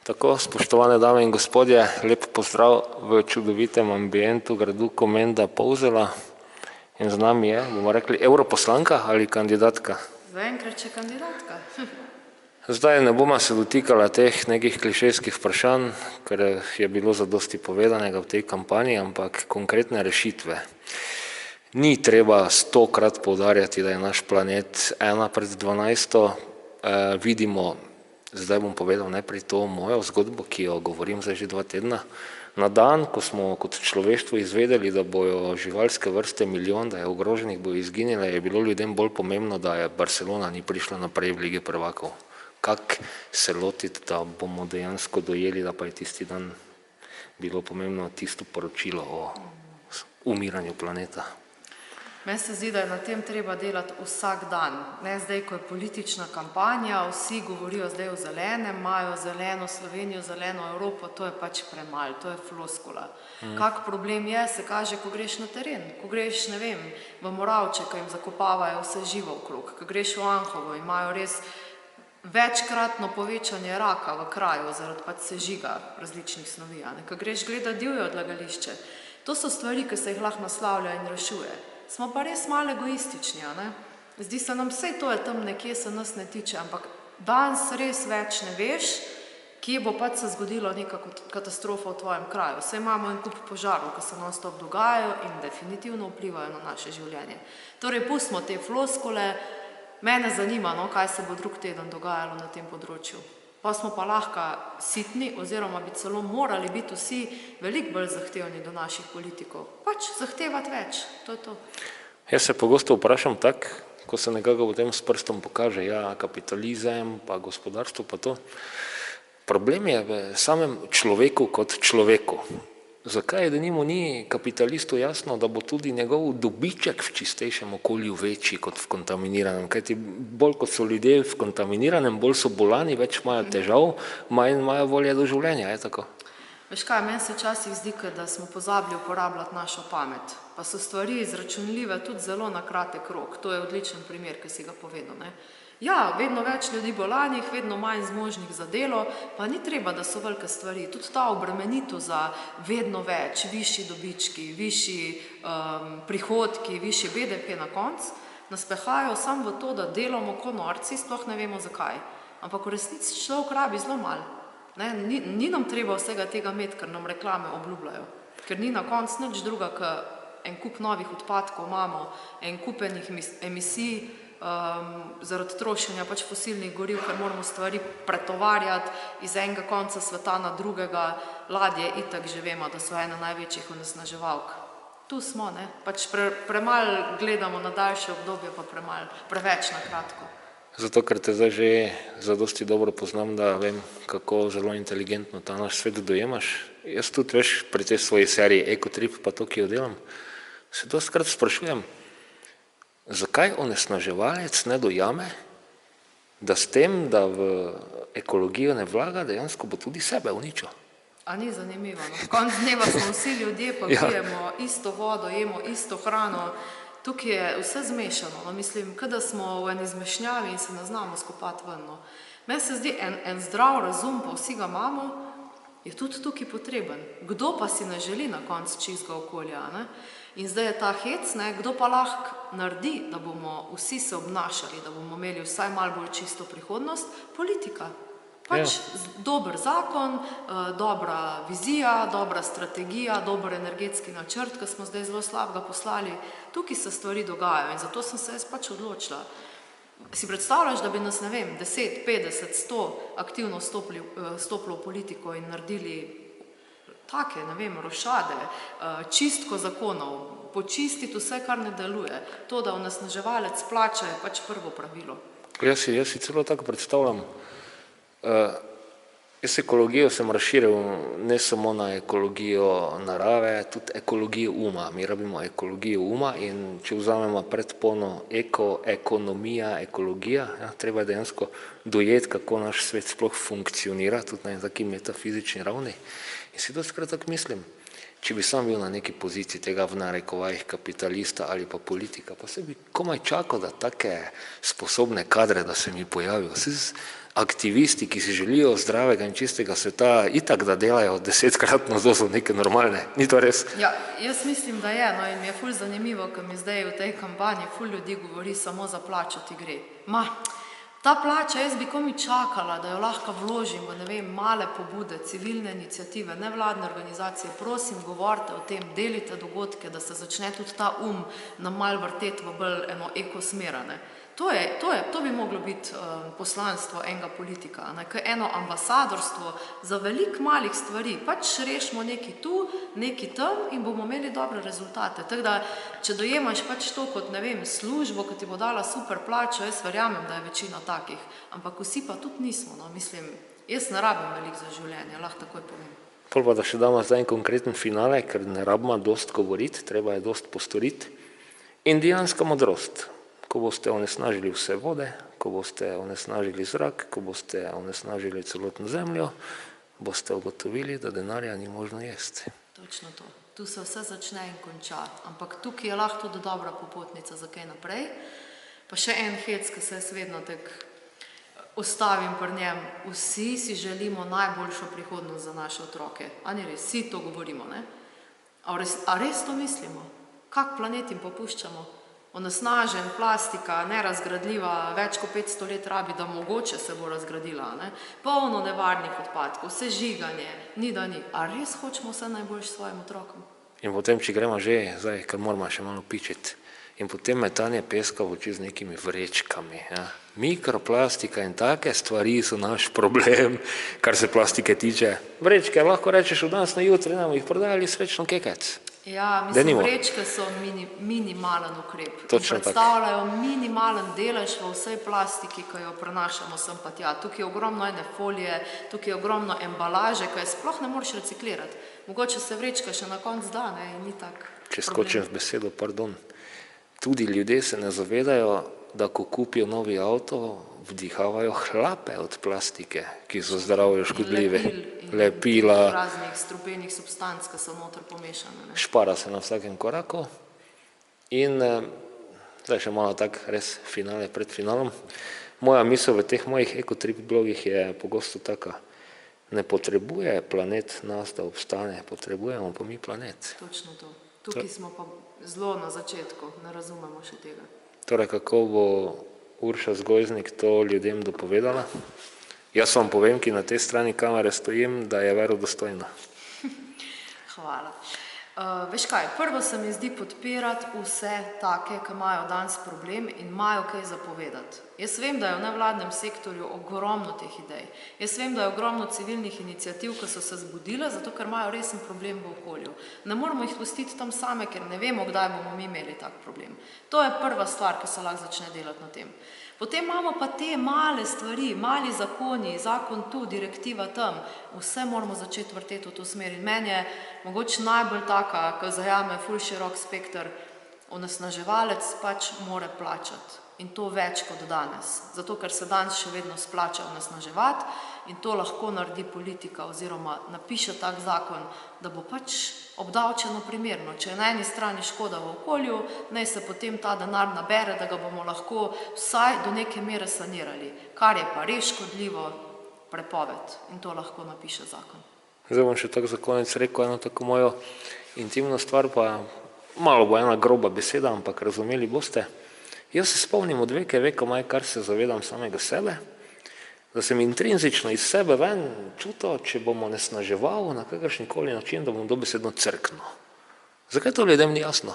Tako, spoštovane dame in gospodje, lep pozdrav v čudovitem ambientu gradu Komenda Polzela. In z nami je, bomo rekli, europoslanka ali kandidatka? Zaenkrat še kandidatka. Zdaj ne bomo se dotikala teh nekih klišejskih vprašanj, ker je bilo zadosti povedanega v tej kampanji, ampak konkretne rešitve. Ni treba 100-krat poudarjati, da je naš planet 1:12. Vidimo, zdaj bom povedal najprej to mojo zgodbo, ki jo govorim zdaj že 2 tedna. Na dan, ko smo kot človeštvo izvedeli, da bojo živalske vrste milijon, da je ogroženih, bojo izginile, je bilo ljudem bolj pomembno, da je Barcelona ni prišla naprej v Lige prvakov. Kako se lotiti, da bomo dejansko dojeli, da pa je tisti dan bilo pomembno tisto poročilo o umiranju planeta. Meni se zdi, da je na tem treba delati vsak dan. Ne zdaj, ko je politična kampanja, vsi govorijo zdaj o zelenem, imajo zeleno Slovenijo, zeleno Evropo, to je pač premalo, to je floskula. Kak problem je, se kaže, ko greš na teren, ko greš, ne vem, v Moravče, ko jim zakopavajo vse živo okrog, ko greš v Anhovo, imajo res večkratno povečanje raka v kraju zaradi pač sežiga različnih snovi, ko greš gledati divje odlagališče. To so stvari, ki se jih lahko naslavlja in rešuje. Smo pa res malo egoistični, ne? Zdi se nam, vse to je tam nekje, se nas ne tiče, ampak danes res več ne veš, kje bo pač se zgodilo neka katastrofa v tvojem kraju. Saj imamo en kup požarov, ki se non-stop dogajajo in definitivno vplivajo na naše življenje. Torej, pustimo te floskule, mene zanima, no, kaj se bo drug teden dogajalo na tem področju. Pa smo pa lahko sitni, oziroma bi celo morali biti vsi veliko bolj zahtevni do naših politikov. Pač zahtevati več, to je to. Jaz se pogosto vprašam tako, ko se nekako potem s prstom pokaže, ja, kapitalizem, pa gospodarstvo, pa to. Problem je v samem človeku kot človeku. Zakaj denimo ni kapitalistu jasno, da bo tudi njegov dobiček v čistejšem okolju večji kot v kontaminiranem? Kajti bolj kot so ljudje v kontaminiranem, bolj so bolani, več imajo težav, manj imajo volje do življenja, je tako? Veš kaj, meni se včasih zdi, da smo pozabili uporabljati našo pamet. Pa so stvari izračunljive tudi zelo na kratek rok. To je odličen primer, ki si ga povedal, ne? Ja, vedno več ljudi bolanih, vedno manj zmožnih za delo, pa ni treba, da so velike stvari. Tudi ta obremenitev za vedno več, višji dobički, višji prihodki, višji BDP na koncu, nas pehajo samo v to, da delamo ko norci, sploh ne vemo zakaj. Ampak v resnici človek rabi zelo malo. Ni nam treba vsega tega imeti, ker nam reklame obljubljajo. Ker ni na koncu nič druga, ker en kup novih odpadkov imamo, en kup enih emisij, zaradi trošenja pač fosilnih goriv, ker moramo stvari pretovarjati iz enega konca sveta na drugega. Ladje itak že vemo, da so ena največjih onesnaževalk. Tu smo, ne? Pač premalo gledamo na daljše obdobje, pa preveč na kratko. Zato, ker te zdaj že zadosti dobro poznam, da vem, kako zelo inteligentno ta naš svet dojemaš. Jaz tudi, veš, pri tej svoji seriji Ekotrip, pa to, ki jo delam, se dostikrat sprašujem, zakaj onesnaževalec ne dojame, da s tem, da v ekologijo ne vlaga, dejansko bo tudi sebe uničil? A ni zanimivo, no? Konec dneva smo vsi ljudje, pa pijemo isto vodo, jemo isto hrano. Tukaj je vse zmešano, no, mislim, da smo v eni zmešnjavi in se ne znamo skopati ven, no. Meni se zdi, en zdrav razum, pa vsi ga imamo, je tudi tukaj potreben. Kdo pa si ne želi na koncu čistega okolja, ne? In zdaj je ta hec, ne, kdo pa lahko naredi, da bomo vsi se obnašali, da bomo imeli vsaj malo bolj čisto prihodnost? Politika. Pač dober zakon, dobra vizija, dobra strategija, dober energetski načrt, ki smo zdaj zelo slabega poslali. Tukaj se stvari dogajajo in zato sem se jaz pač odločila. Si predstavljaš, da bi nas, ne vem, 10, 50, 100 aktivno stopilo v politiko in naredili take, ne vem, rošade, čistko zakonov, počistiti vse, kar ne deluje. To, da onesnaževalec plača, je pač prvo pravilo. Jaz si celo tako predstavljam. Jaz ekologijo sem razširil ne samo na ekologijo narave, tudi ekologijo uma. Mi rabimo ekologijo uma in če vzamemo predpono ekonomija, ekologija, treba je dejansko dojeti, kako naš svet sploh funkcionira, tudi na taki metafizični ravni. In si dostikrat tako mislim, če bi sam bil na neki poziciji tega v narekovajih kapitalista ali pa politika, pa se bi komaj čakal, da take sposobne kadre, da se mi pojavijo. Aktivisti, ki si želijo zdravega in čistega sveta, itak da delajo 10-kratno dozo neke normalne. Ni to res? Ja, jaz mislim, da je, no, in mi je ful zanimivo, ker mi zdaj v tej kampanji ful ljudi govori, samo za plačo ti gre. Ta plača, jaz bi komi čakala, da jo lahko vložim v, ne vem, male pobude, civilne iniciative, nevladne organizacije. Prosim, govorite o tem, delite dogodke, da se začne tudi ta nam malo vrteti v bolj eno ekosmerane. To bi moglo biti poslanstvo enega politika, ker eno ambasadorstvo za veliko malih stvari, pač rešimo neki tu, neki tam in bomo imeli dobre rezultate. Tako da, če dojemaš pač to kot, ne vem, službo, ki ti bo dala super plačo, jaz verjamem, da je večina takih, ampak vsi pa tudi nismo, no, mislim, jaz ne rabim veliko za življenje, lahko takoj povem. Pol pa da še damo zdaj en konkreten finale, ker ne rabimo dost govoriti, treba je dost postoriti. Indijanska modrost. Ko boste onesnažili vse vode, ko boste onesnažili zrak, ko boste onesnažili celotno zemljo, boste ugotovili, da denarja ni možno jesti. Točno to. Tu se vse začne in konča. Ampak tukaj je lahko tudi dobra popotnica za kaj naprej. Pa še en hec, ki se jaz vedno tako ostavim pri njem. Vsi si želimo najboljšo prihodnost za naše otroke. A ni res? Vsi to govorimo, ne? A res to mislimo? Kak planet jim popuščamo? Onesnažen, plastika, nerazgradljiva, več kot 500 let rabi, da mogoče se bo razgradila, ne? Polno nevarnih odpadkov, sežiganje, ni da ni. A res hočemo vse najboljše svojim otrokom? In potem, če gremo že, zdaj, ker moramo še malo pičiti, in potem metanje peska v oči z nekimi vrečkami. Ja? Mikroplastika in take stvari so naš problem, kar se plastike tiče. Vrečke, lahko rečeš od danes na jutri, nam jih prodajali srečno kekec. Ja, mislim, vrečke so minimalen ukrep. Predstavljajo minimalen delež v vsej plastiki, ki jo prenašamo sem pa tja. Tukaj je ogromno ene folije, tukaj je ogromno embalaže, ki je sploh ne moreš reciklirati. Mogoče se vrečka še na konc da, ne, in ni tak problem. Če skočim v besedo, pardon. Tudi ljudje se ne zavedajo, da ko kupijo novi avto, vdihavajo hlape od plastike, ki so zdravju škodljive. Lepila. Raznih strupenih substanc, ki so noter pomešane. Špara se na vsakem koraku. In zdaj še malo tak res finale pred finalom. Moja misel v teh mojih ekotrip blogih je pogosto taka. Ne potrebuje planet nas, da obstane, potrebujemo pa mi planet. Točno to. Tukaj smo pa zelo na začetku, ne razumemo še tega. Torej, kako bo Urša Zgojznik to ljudem dopovedala? Jaz vam povem, ki na tej strani kamere stojim, da je verodostojna. Hvala. Veš kaj, prvo se mi zdi podpirati vse take, ki imajo danes problem in imajo kaj zapovedati. Jaz vem, da je v nevladnem sektorju ogromno teh idej. Jaz vem, da je ogromno civilnih iniciativ, ki so se zbudile, zato ker imajo resen problem v okolju. Ne moramo jih pustiti tam same, ker ne vemo, kdaj bomo mi imeli tak problem. To je prva stvar, ki se lahko začne delati na tem. Potem imamo pa te male stvari, mali zakoni, zakon tu, direktiva tam. Vse moramo začeti vrteti v to smer. In meni je mogoče najbolj taka, ki zajame ful širok spekter, onesnaževalec pač mora plačati. In to več kot danes. Zato, ker se danes še vedno splača onesnaževati in to lahko naredi politika oziroma napiše tak zakon, da bo pač obdavčeno primerno. Če je na eni strani škoda v okolju, naj se potem ta denar nabere, da ga bomo lahko vsaj do neke mere sanirali. Kar je pa res škodljivo, prepoved. In to lahko napiše zakon. Zdaj bom še tako za konec rekel eno tako mojo intimno stvar, pa malo bo ena groba beseda, ampak razumeli boste. Jaz se spomnim od veka maj, kar se zavedam samega sebe, da sem intrinzično iz sebe ven čutil, če bom onesnaževal na kakršenkoli način, da bom dobesedno crknil. Zakaj to ljudem ni jasno?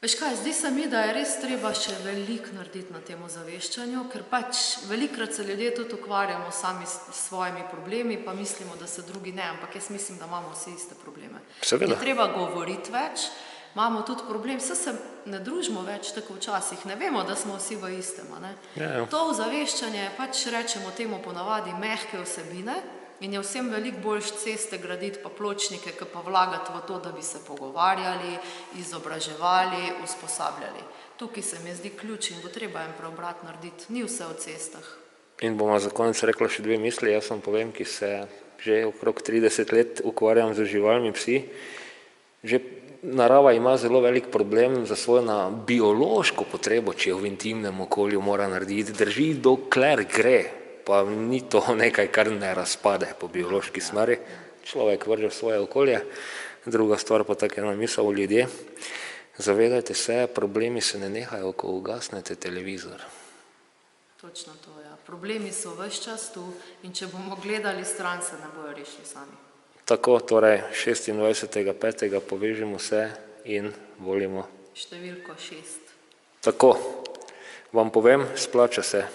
Veš kaj, zdi se mi, da je res treba še veliko narediti na tem ozaveščanju, ker pač velikokrat se ljudje tudi ukvarjamo sami s svojimi problemi, pa mislimo, da se drugi ne, ampak jaz mislim, da imamo vsi iste probleme. Seveda. Je treba govoriti več, imamo tudi problem, vse se ne družimo več tako včasih, ne vemo, da smo vsi v istem, ne? Ja. To ozaveščanje pač rečemo temu ponavadi mehke vsebine in je vsem veliko boljš ceste graditi pa pločnike, ki pa vlagati v to, da bi se pogovarjali, izobraževali, usposabljali. Tukaj se mi zdi ključ in bo treba en preobrat narediti, ni vse v cestah. In bomo za konec rekla še dve misli, jaz vam povem, ki se že okrog 30 let ukvarjam z živalmi, psi. Že narava ima zelo velik problem za svojo biološko potrebo, če jo v intimnem okolju mora narediti. Drži, dokler gre, pa ni to nekaj, kar ne razpade po biološki smeri. Človek vrže v svoje okolje, druga stvar pa tako ena misel v ljudje. Zavedajte se, problemi se ne nehajo, ko ugasnete televizor. Točno to, ja. Problemi so ves čas tu in če bomo gledali stran, se ne bojo rešili sami. Tako, torej 26.5. povežimo se in volimo. Številko 6. Tako, vam povem, splača se.